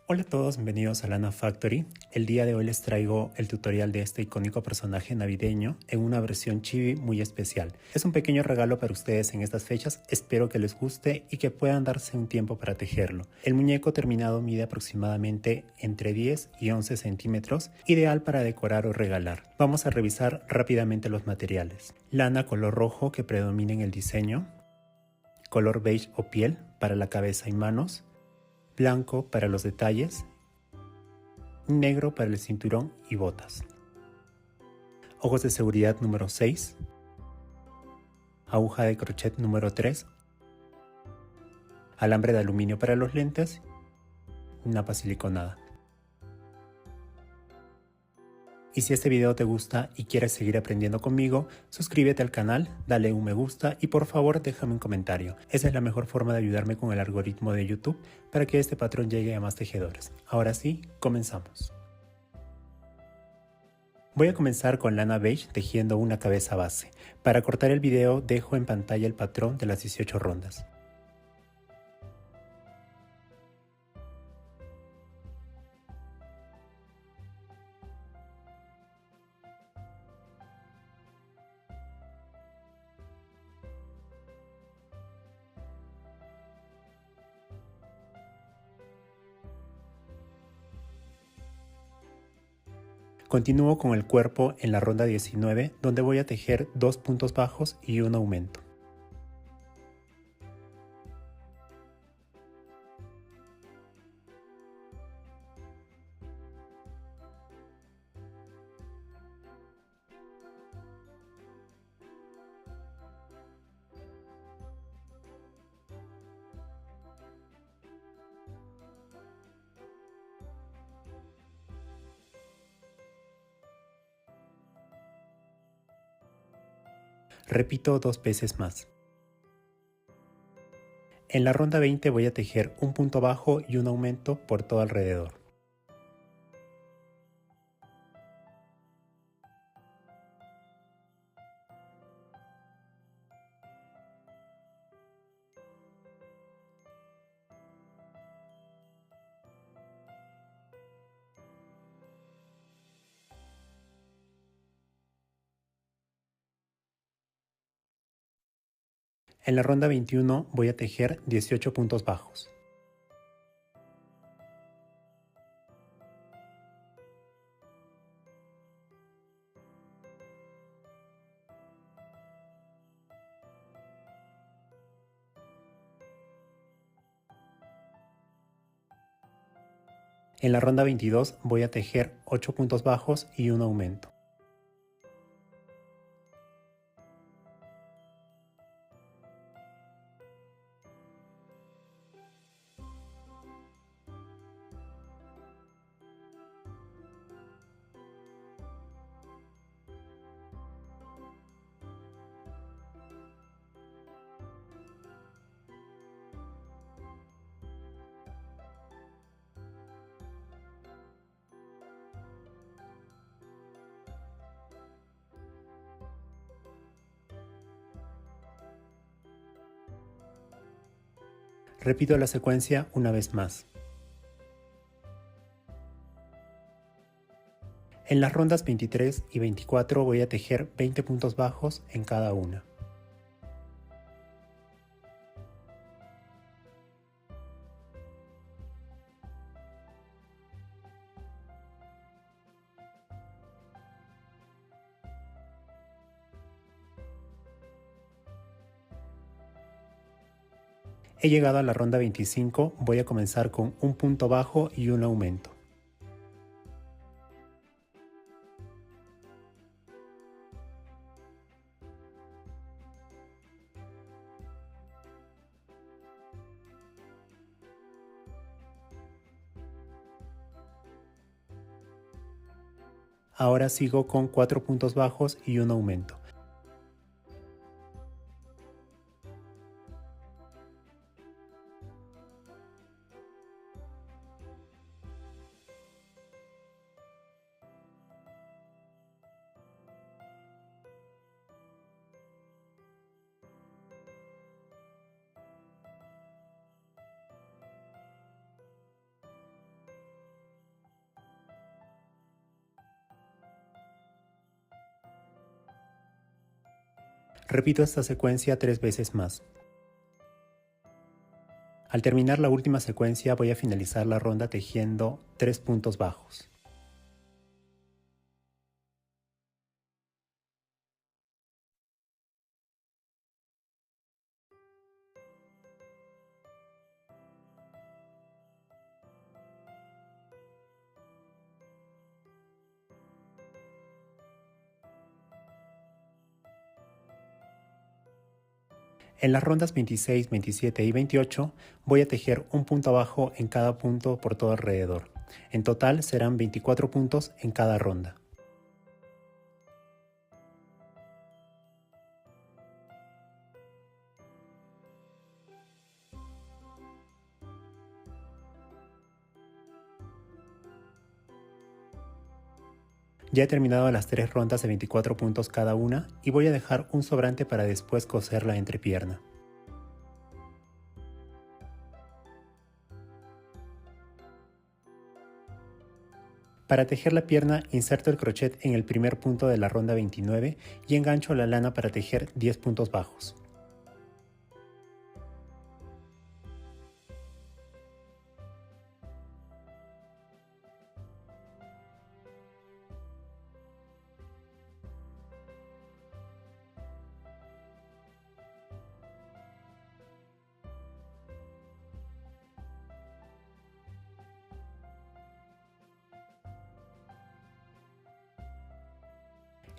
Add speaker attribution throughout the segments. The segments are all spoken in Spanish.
Speaker 1: Hola a todos, bienvenidos a Lana Factory. El día de hoy les traigo el tutorial de este icónico personaje navideño en una versión chibi muy especial. Es un pequeño regalo para ustedes en estas fechas, espero que les guste y que puedan darse un tiempo para tejerlo. El muñeco terminado mide aproximadamente entre 10 y 11 centímetros, ideal para decorar o regalar. Vamos a revisar rápidamente los materiales. Lana color rojo que predomina en el diseño, color beige o piel para la cabeza y manos, blanco para los detalles, negro para el cinturón y botas. Ojos de seguridad número 6, aguja de crochet número 3, alambre de aluminio para los lentes, napa siliconada. Y si este video te gusta y quieres seguir aprendiendo conmigo, suscríbete al canal, dale un me gusta y por favor déjame un comentario. Esa es la mejor forma de ayudarme con el algoritmo de YouTube para que este patrón llegue a más tejedores. Ahora sí, comenzamos. Voy a comenzar con lana beige tejiendo una cabeza base. Para cortar el video dejo en pantalla el patrón de las 18 rondas. Continúo con el cuerpo en la ronda 19, donde voy a tejer 2 puntos bajos y un aumento. Repito 2 veces más. En la ronda 20 voy a tejer un punto bajo y un aumento por todo alrededor. En la ronda 21 voy a tejer 18 puntos bajos. En la ronda 22 voy a tejer 8 puntos bajos y un aumento. Repito la secuencia una vez más. En las rondas 23 y 24 voy a tejer 20 puntos bajos en cada una. He llegado a la ronda 25, voy a comenzar con un punto bajo y un aumento. Ahora sigo con 4 puntos bajos y un aumento. Repito esta secuencia 3 veces más. Al terminar la última secuencia voy a finalizar la ronda tejiendo 3 puntos bajos. En las rondas 26, 27 y 28 voy a tejer un punto bajo en cada punto por todo alrededor. En total serán 24 puntos en cada ronda. Ya he terminado las 3 rondas de 24 puntos cada una y voy a dejar un sobrante para después coser la entrepierna. Para tejer la pierna, inserto el crochet en el primer punto de la ronda 29 y engancho la lana para tejer 10 puntos bajos.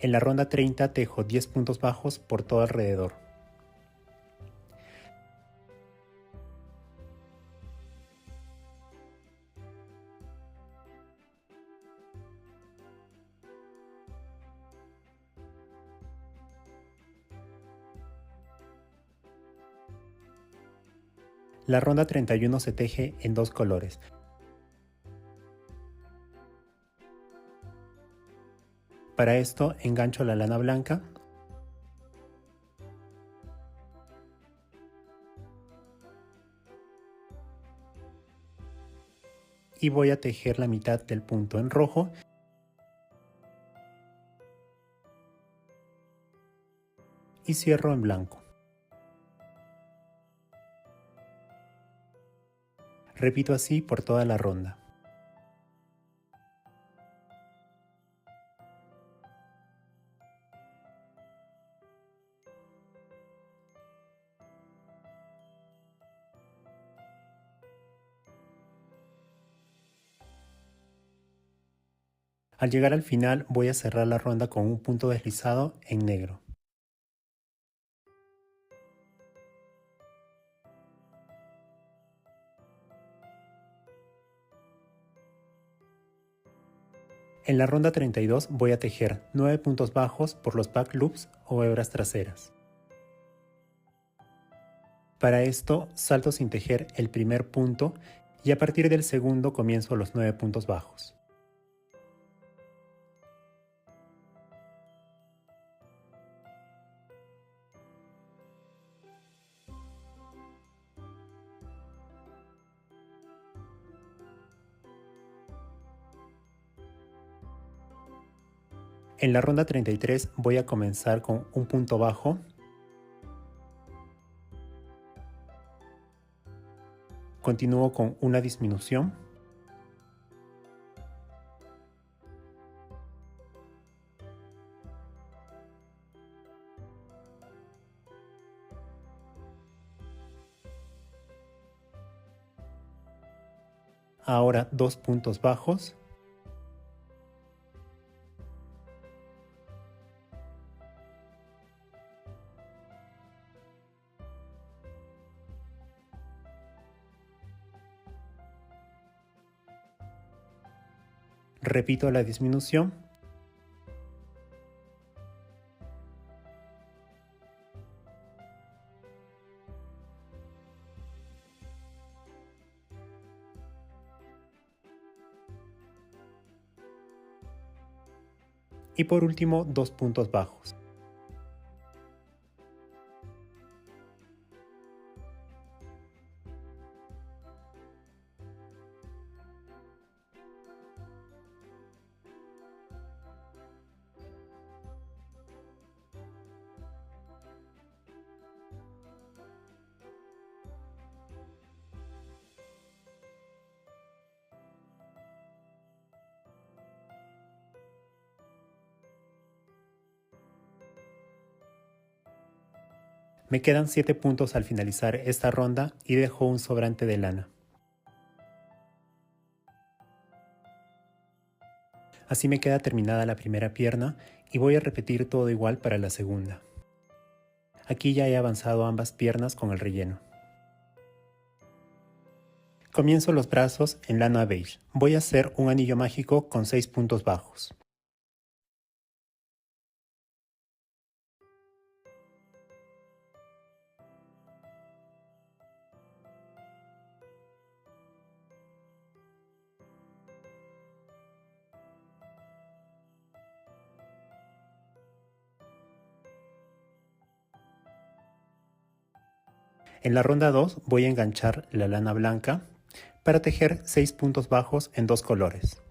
Speaker 1: En la ronda 30 tejo 10 puntos bajos por todo alrededor. La ronda 31 se teje en 2 colores. Para esto engancho la lana blanca y voy a tejer la mitad del punto en rojo y cierro en blanco. Repito así por toda la ronda. Al llegar al final voy a cerrar la ronda con un punto deslizado en negro. En la ronda 32 voy a tejer 9 puntos bajos por los back loops o hebras traseras. Para esto salto sin tejer el primer punto y a partir del segundo comienzo los 9 puntos bajos. En la ronda 33 voy a comenzar con un punto bajo, continúo con una disminución, ahora 2 puntos bajos, repito la disminución, y por último 2 puntos bajos. Me quedan 7 puntos al finalizar esta ronda y dejo un sobrante de lana. Así me queda terminada la primera pierna y voy a repetir todo igual para la segunda. Aquí ya he avanzado ambas piernas con el relleno. Comienzo los brazos en lana beige. Voy a hacer un anillo mágico con 6 puntos bajos. En la ronda 2 voy a enganchar la lana blanca para tejer 6 puntos bajos en 2 colores.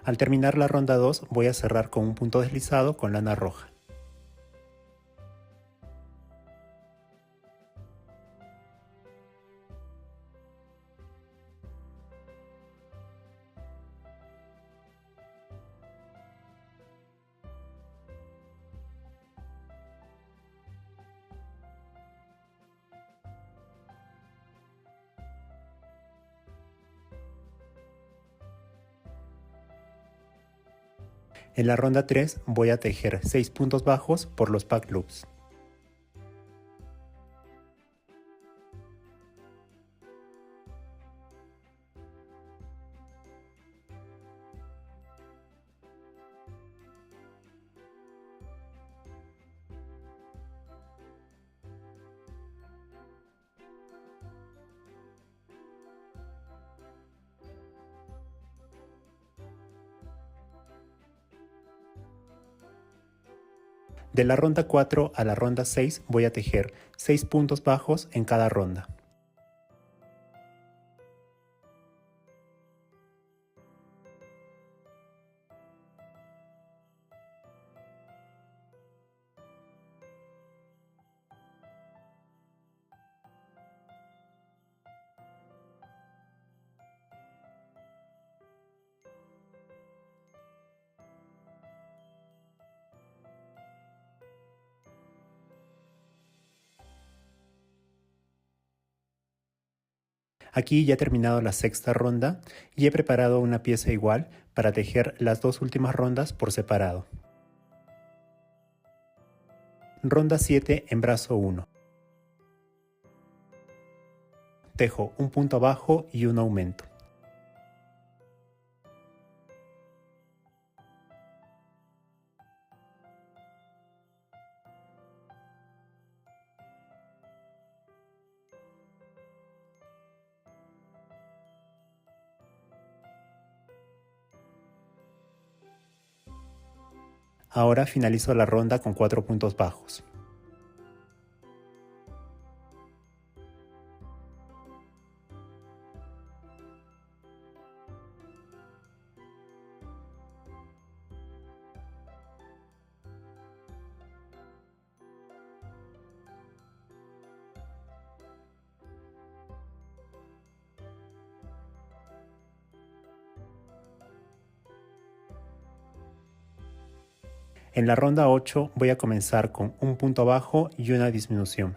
Speaker 1: Al terminar la ronda 2 voy a cerrar con un punto deslizado con lana roja. En la ronda 3 voy a tejer 6 puntos bajos por los back loops. De la ronda 4 a la ronda 6 voy a tejer 6 puntos bajos en cada ronda. Aquí ya he terminado la sexta ronda y he preparado una pieza igual para tejer las dos últimas rondas por separado. Ronda 7 en brazo 1. Tejo un punto bajo y un aumento. Ahora finalizo la ronda con 4 puntos bajos. En la ronda 8 voy a comenzar con un punto bajo y una disminución.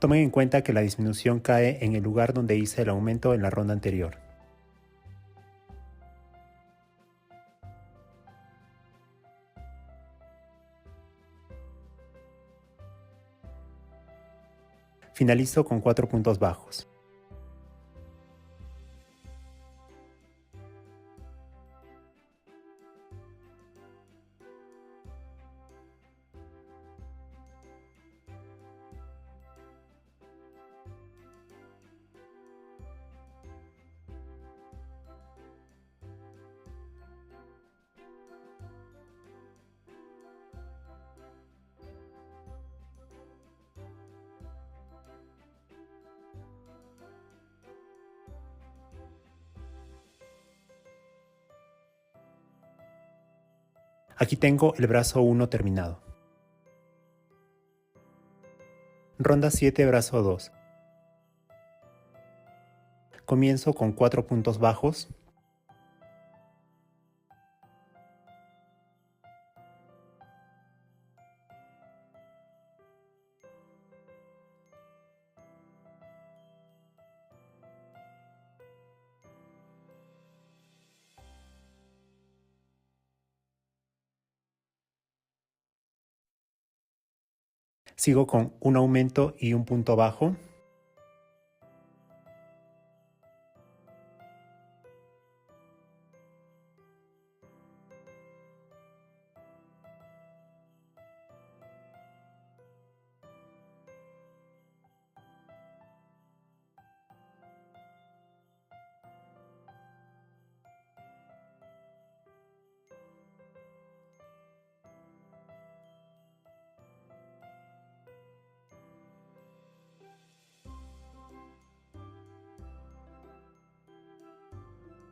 Speaker 1: Tomen en cuenta que la disminución cae en el lugar donde hice el aumento en la ronda anterior. Finalizo con 4 puntos bajos. Aquí tengo el brazo 1 terminado. Ronda 7, brazo 2. Comienzo con 4 puntos bajos. Sigo con un aumento y un punto bajo.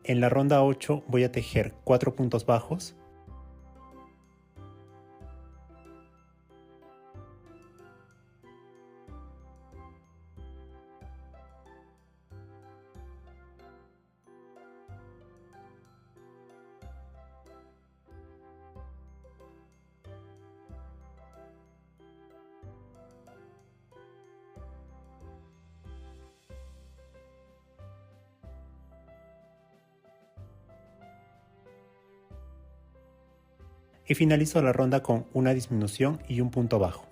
Speaker 1: En la ronda 8 voy a tejer 4 puntos bajos. Y finalizo la ronda con una disminución y un punto bajo.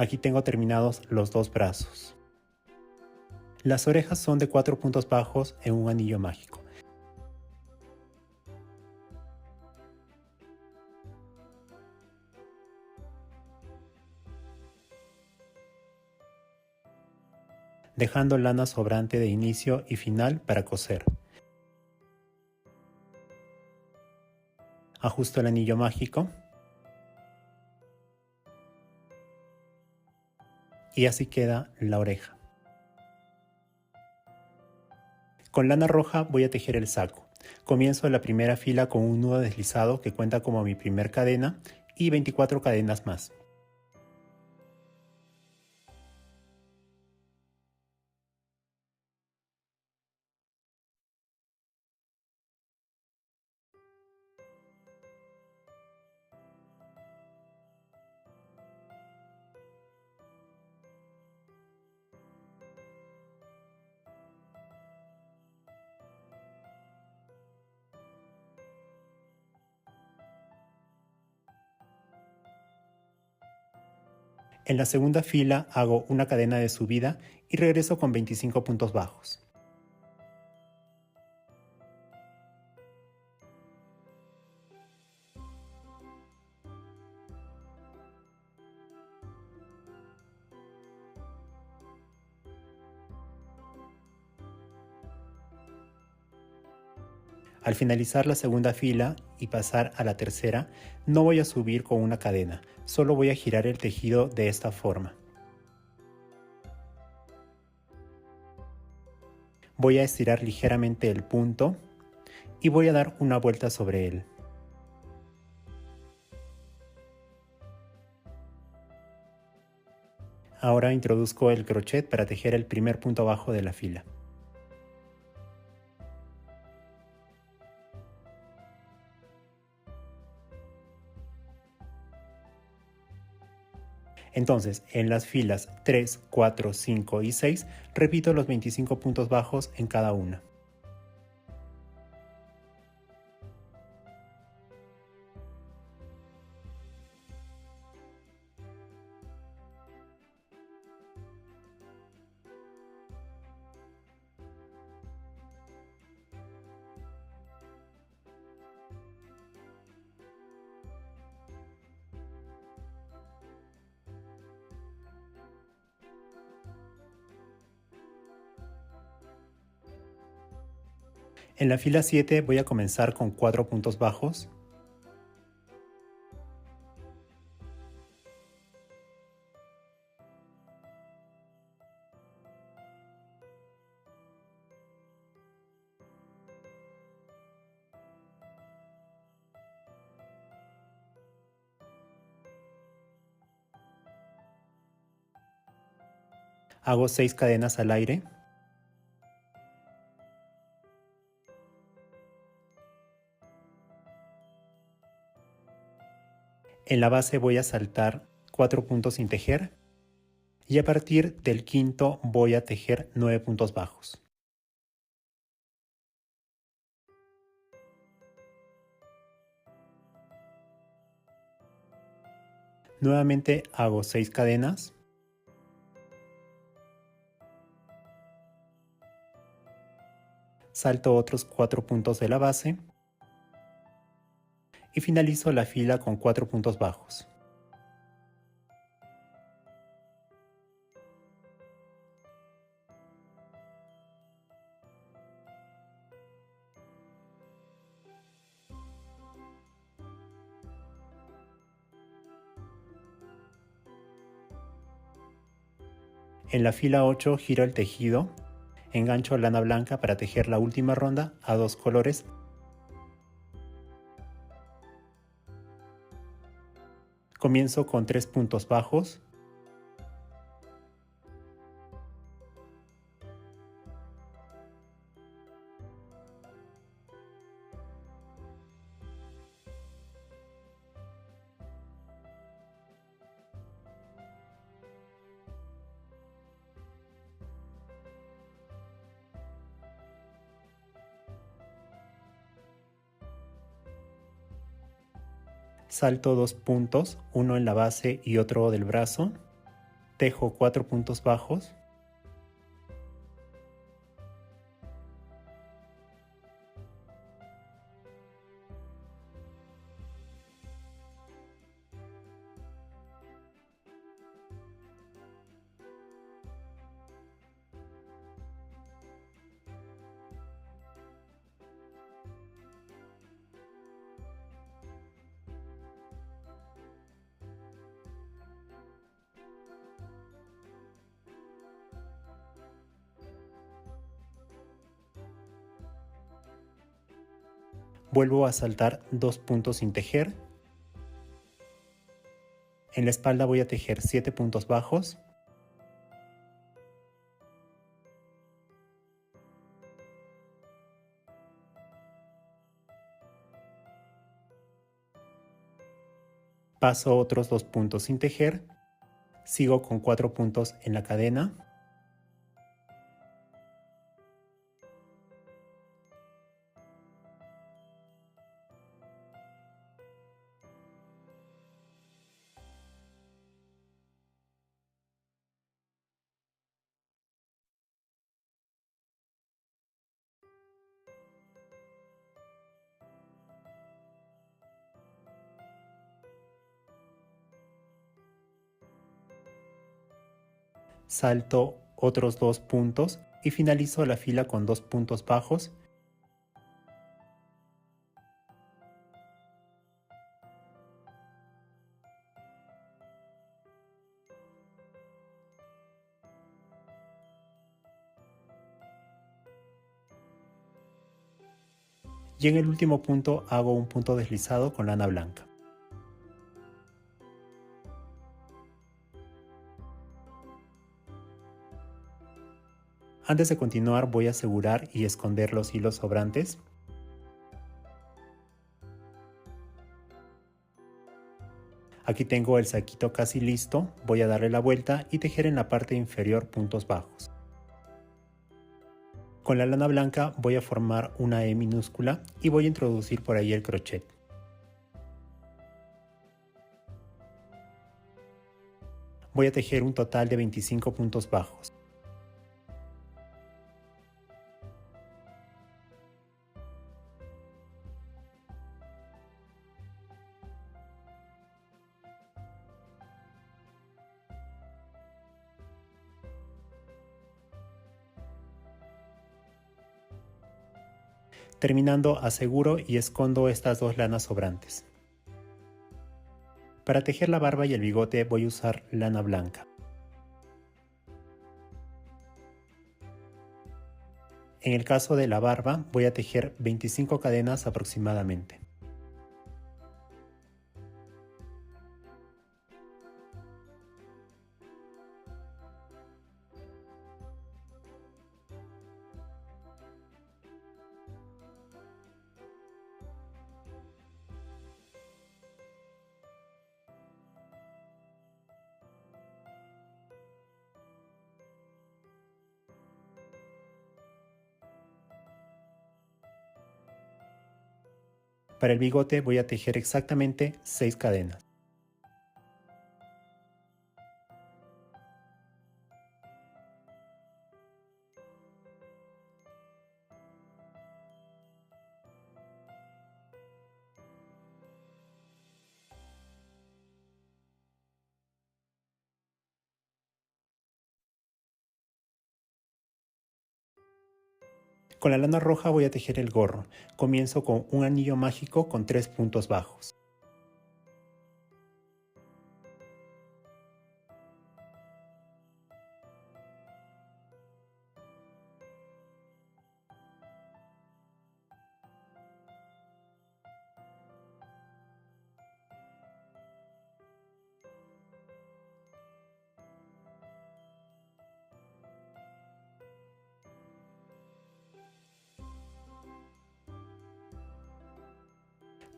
Speaker 1: Aquí tengo terminados los dos brazos. Las orejas son de 4 puntos bajos en un anillo mágico. Dejando lana sobrante de inicio y final para coser. Ajusto el anillo mágico. Y así queda la oreja. Con lana roja voy a tejer el saco. Comienzo la primera fila con un nudo deslizado que cuenta como mi primer cadena y 24 cadenas más. En la segunda fila hago una cadena de subida y regreso con 25 puntos bajos. Al finalizar la segunda fila y pasar a la tercera, no voy a subir con una cadena, solo voy a girar el tejido de esta forma. Voy a estirar ligeramente el punto y voy a dar una vuelta sobre él. Ahora introduzco el crochet para tejer el primer punto bajo de la fila. Entonces, en las filas 3, 4, 5 y 6, repito los 25 puntos bajos en cada una. En la fila 7 voy a comenzar con 4 puntos bajos. Hago 6 cadenas al aire. En la base voy a saltar 4 puntos sin tejer y a partir del quinto voy a tejer 9 puntos bajos. Nuevamente hago 6 cadenas. Salto otros 4 puntos de la base y finalizo la fila con 4 puntos bajos. En la fila 8 giro el tejido, engancho lana blanca para tejer la última ronda a 2 colores. Comienzo con 3 puntos bajos. Salto 2 puntos, uno en la base y otro del brazo. Tejo 4 puntos bajos. Vuelvo a saltar 2 puntos sin tejer. En la espalda voy a tejer 7 puntos bajos. Paso otros 2 puntos sin tejer. Sigo con 4 puntos en la cadena. Salto otros 2 puntos y finalizo la fila con 2 puntos bajos. Y en el último punto hago un punto deslizado con lana blanca. Antes de continuar voy a asegurar y esconder los hilos sobrantes. Aquí tengo el saquito casi listo, voy a darle la vuelta y tejer en la parte inferior puntos bajos. Con la lana blanca voy a formar una E minúscula y voy a introducir por ahí el crochet. Voy a tejer un total de 25 puntos bajos. Terminando, aseguro y escondo estas dos lanas sobrantes. Para tejer la barba y el bigote voy a usar lana blanca. En el caso de la barba voy a tejer 25 cadenas aproximadamente. Para el bigote voy a tejer exactamente 6 cadenas. Con la lana roja voy a tejer el gorro. Comienzo con un anillo mágico con 3 puntos bajos.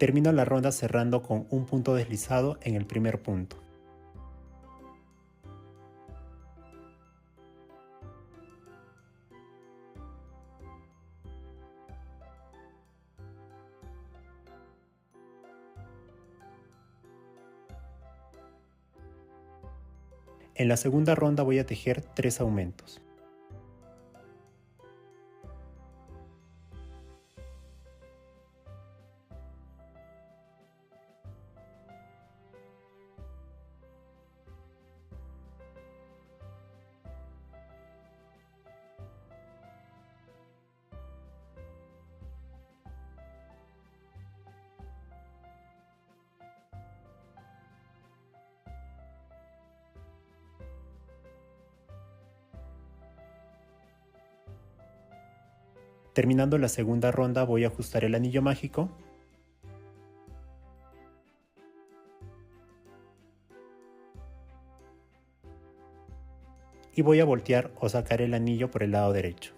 Speaker 1: Termino la ronda cerrando con un punto deslizado en el primer punto. En la segunda ronda voy a tejer 3 aumentos. Terminando la segunda ronda voy a ajustar el anillo mágico y voy a voltear o sacar el anillo por el lado derecho.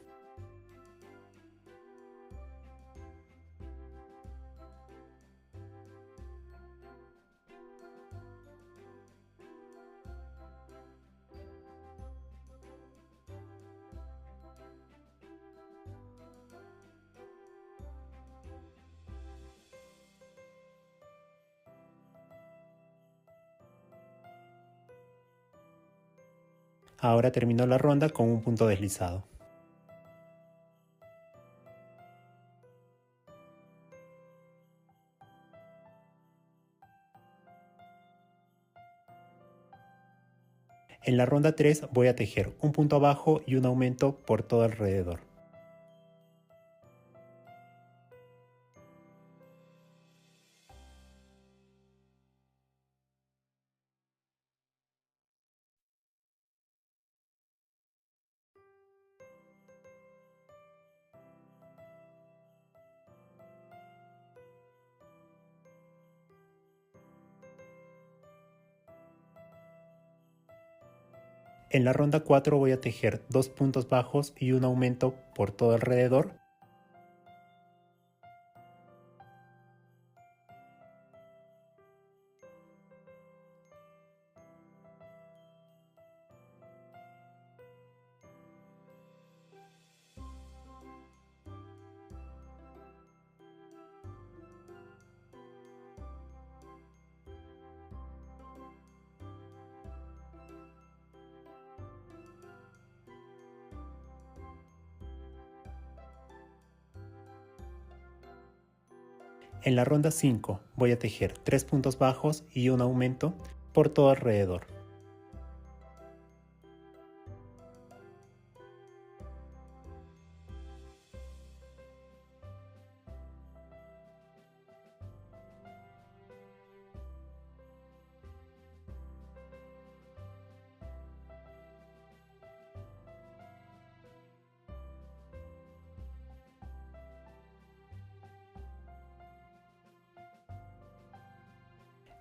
Speaker 1: Ahora termino la ronda con un punto deslizado. En la ronda 3 voy a tejer un punto abajo y un aumento por todo alrededor. En la ronda 4 voy a tejer 2 puntos bajos y un aumento por todo alrededor. En la ronda 5 voy a tejer 3 puntos bajos y un aumento por todo alrededor.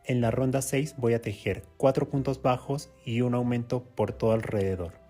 Speaker 1: En la ronda 6 voy a tejer 4 puntos bajos y un aumento por todo alrededor.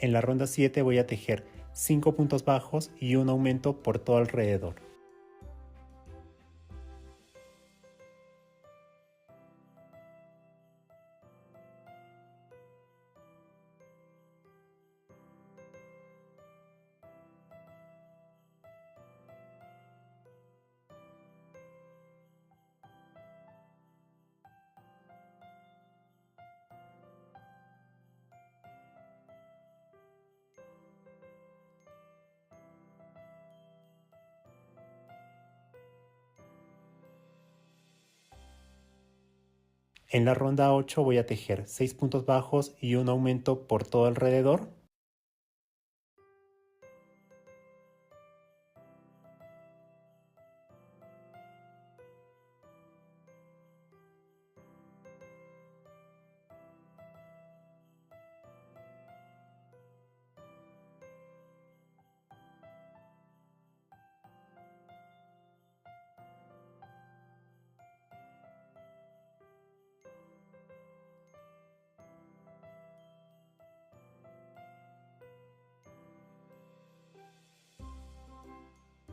Speaker 1: En la ronda 7 voy a tejer 5 puntos bajos y un aumento por todo alrededor. En la ronda 8 voy a tejer 6 puntos bajos y un aumento por todo alrededor.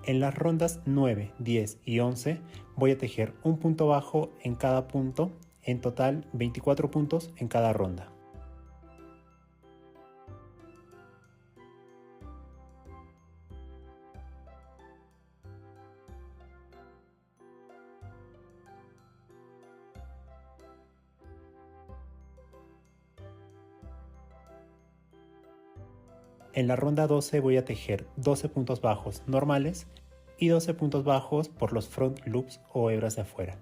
Speaker 1: En las rondas 9, 10 y 11 voy a tejer un punto bajo en cada punto, en total 24 puntos en cada ronda. En la ronda 12 voy a tejer 12 puntos bajos normales y 12 puntos bajos por los front loops o hebras de afuera.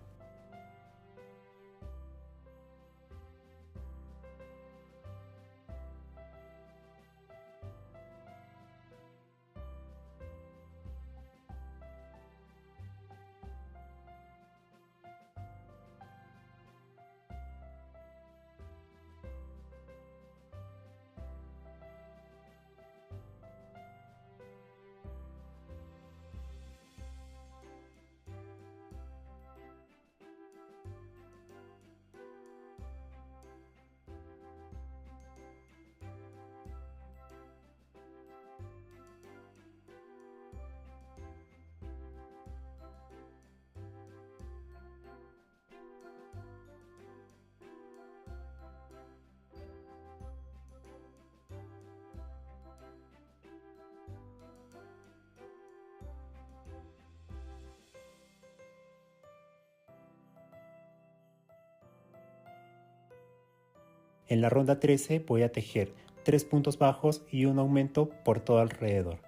Speaker 1: En la ronda 13 voy a tejer 3 puntos bajos y un aumento por todo alrededor.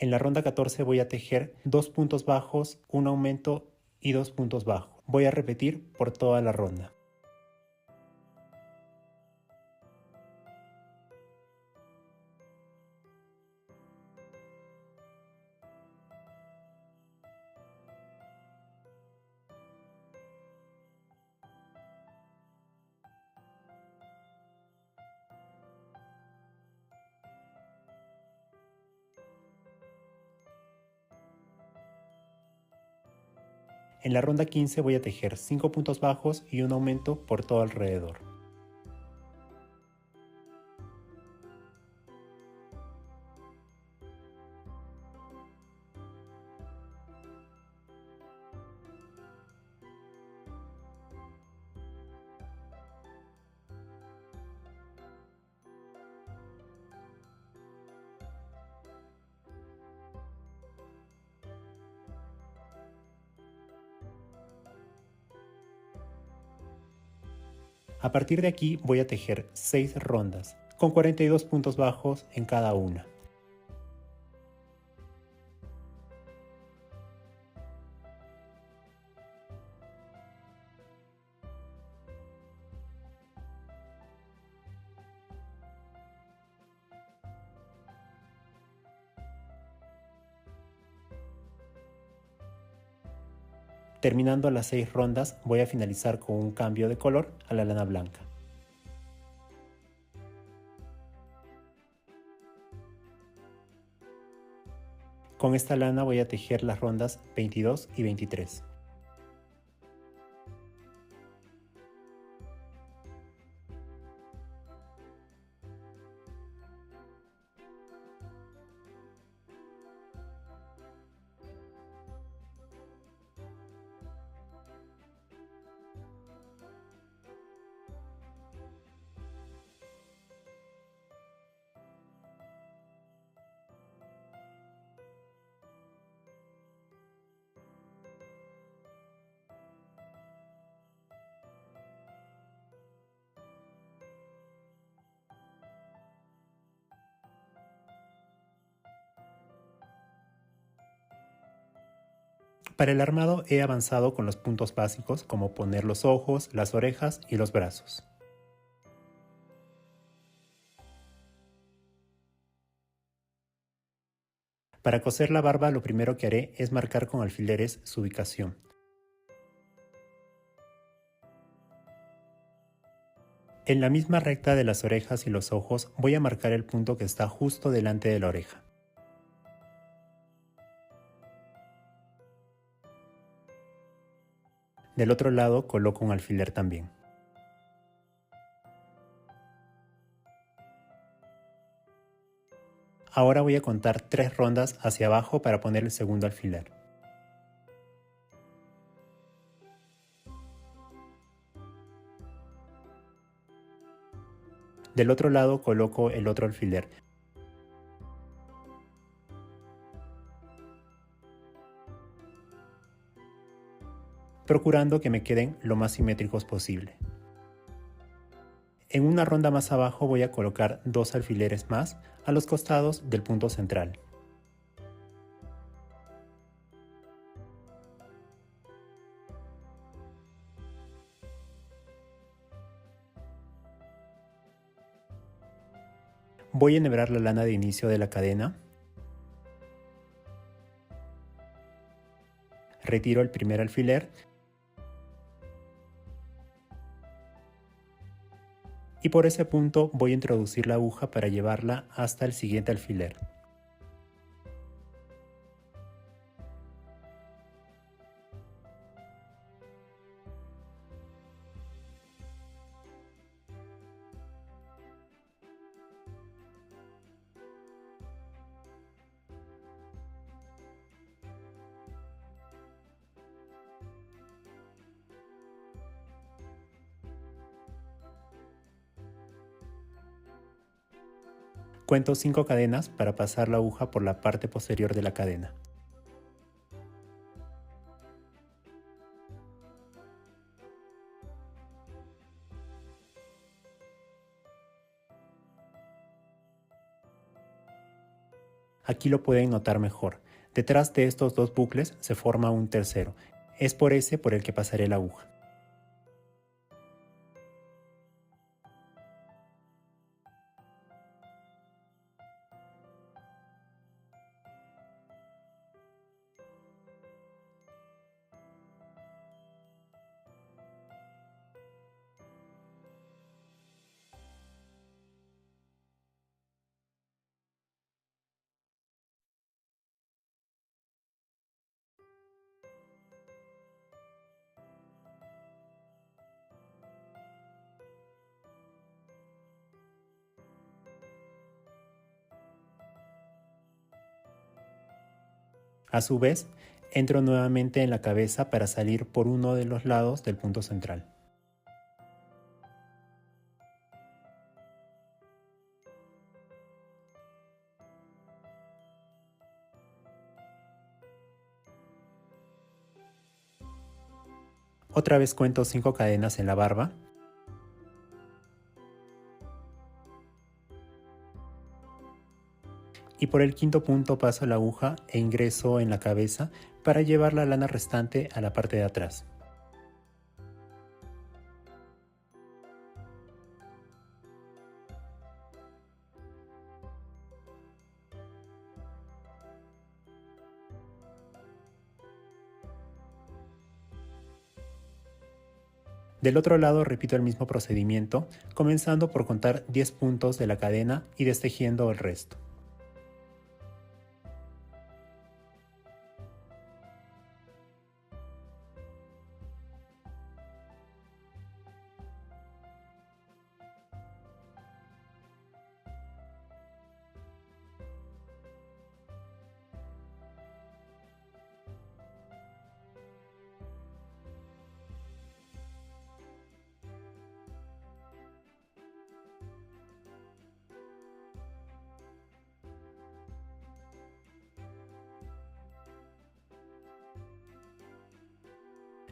Speaker 1: En la ronda 14 voy a tejer 2 puntos bajos, un aumento y 2 puntos bajos. Voy a repetir por toda la ronda. En la ronda 15 voy a tejer 5 puntos bajos y un aumento por todo alrededor. A partir de aquí voy a tejer 6 rondas, con 42 puntos bajos en cada una. Terminando las 6 rondas, voy a finalizar con un cambio de color a la lana blanca. Con esta lana voy a tejer las rondas 22 y 23. Para el armado he avanzado con los puntos básicos como poner los ojos, las orejas y los brazos. Para coser la barba lo primero que haré es marcar con alfileres su ubicación. En la misma recta de las orejas y los ojos voy a marcar el punto que está justo delante de la oreja. Del otro lado coloco un alfiler también. Ahora voy a contar 3 rondas hacia abajo para poner el segundo alfiler. Del otro lado coloco el otro alfiler. Procurando que me queden lo más simétricos posible. En una ronda más abajo voy a colocar 2 alfileres más a los costados del punto central. Voy a enhebrar la lana de inicio de la cadena. Retiro el primer alfiler y por ese punto voy a introducir la aguja para llevarla hasta el siguiente alfiler. Cuento 5 cadenas para pasar la aguja por la parte posterior de la cadena. Aquí lo pueden notar mejor. Detrás de estos 2 bucles se forma un tercero. Es por ese por el que pasaré la aguja. A su vez, entro nuevamente en la cabeza para salir por uno de los lados del punto central. Otra vez cuento 5 cadenas en la barba Y por el quinto punto paso la aguja e ingreso en la cabeza para llevar la lana restante a la parte de atrás. Del otro lado repito el mismo procedimiento, comenzando por contar 10 puntos de la cadena y destejiendo el resto.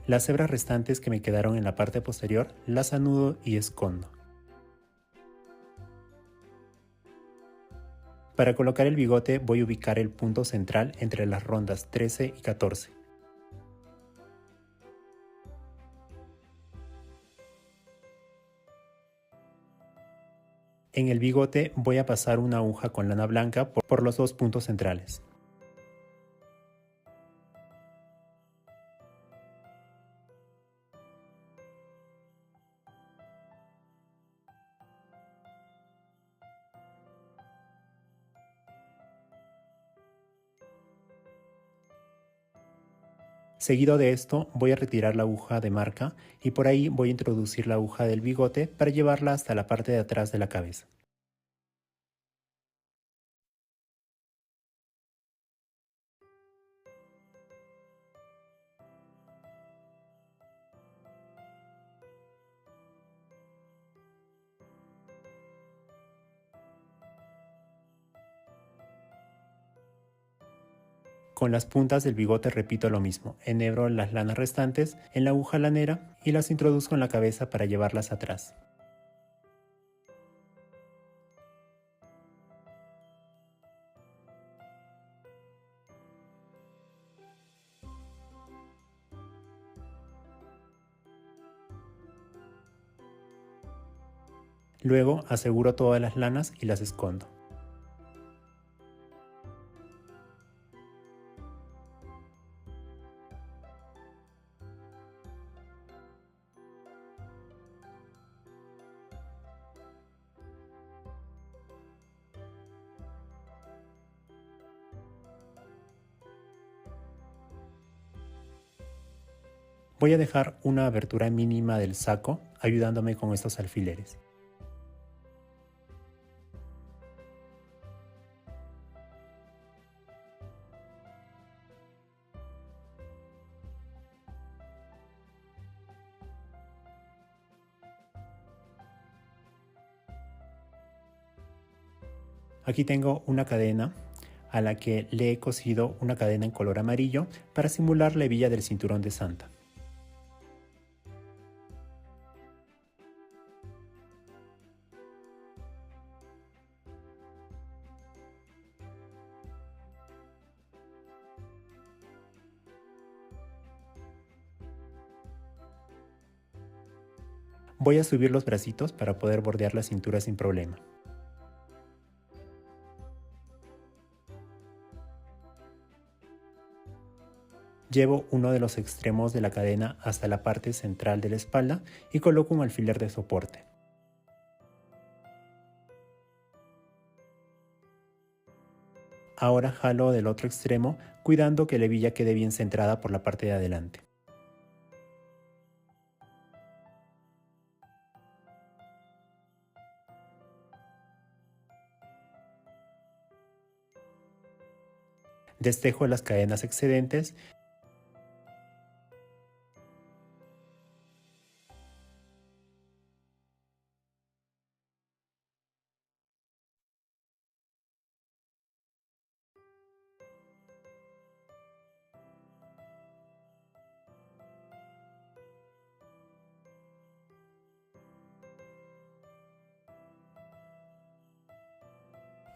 Speaker 1: Las hebras restantes que me quedaron en la parte posterior las anudo y escondo. Para colocar el bigote voy a ubicar el punto central entre las rondas 13 y 14. En el bigote voy a pasar una aguja con lana blanca por los dos puntos centrales. Seguido de esto voy a retirar la aguja de marca y por ahí voy a introducir la aguja del bigote para llevarla hasta la parte de atrás de la cabeza. Con las puntas del bigote repito lo mismo, enhebro las lanas restantes en la aguja lanera y las introduzco en la cabeza para llevarlas atrás. Luego aseguro todas las lanas y las escondo. Voy a dejar una abertura mínima del saco ayudándome con estos alfileres. Aquí tengo una cadena a la que le he cosido una cadena en color amarillo para simular la hebilla del cinturón de Santa. Voy a subir los bracitos para poder bordear la cintura sin problema. Llevo uno de los extremos de la cadena hasta la parte central de la espalda y coloco un alfiler de soporte. Ahora jalo del otro extremo, cuidando que la hebilla quede bien centrada por la parte de adelante. Destejo las cadenas excedentes .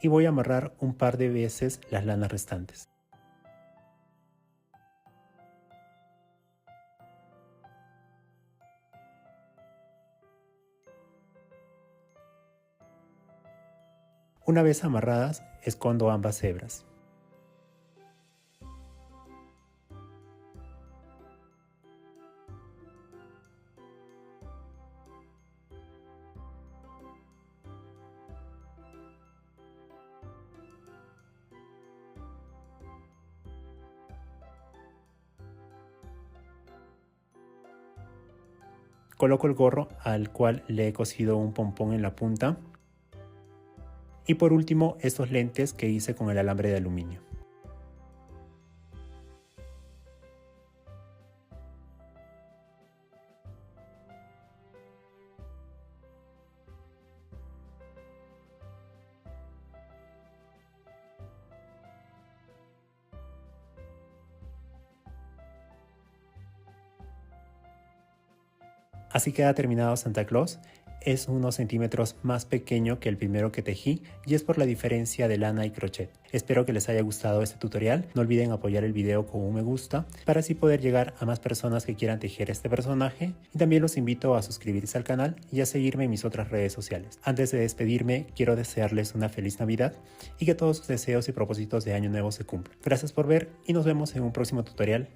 Speaker 1: y voy a amarrar un par de veces las lanas restantes. Una vez amarradas, escondo ambas hebras. Coloco el gorro al cual le he cosido un pompón en la punta. Y por último, estos lentes que hice con el alambre de aluminio. Así queda terminado Santa Claus. Es unos centímetros más pequeño que el primero que tejí y es por la diferencia de lana y crochet. Espero que les haya gustado este tutorial. No olviden apoyar el video con un me gusta para así poder llegar a más personas que quieran tejer este personaje, y también los invito a suscribirse al canal y a seguirme en mis otras redes sociales. Antes de despedirme, quiero desearles una feliz Navidad y que todos sus deseos y propósitos de año nuevo se cumplan. Gracias por ver y nos vemos en un próximo tutorial.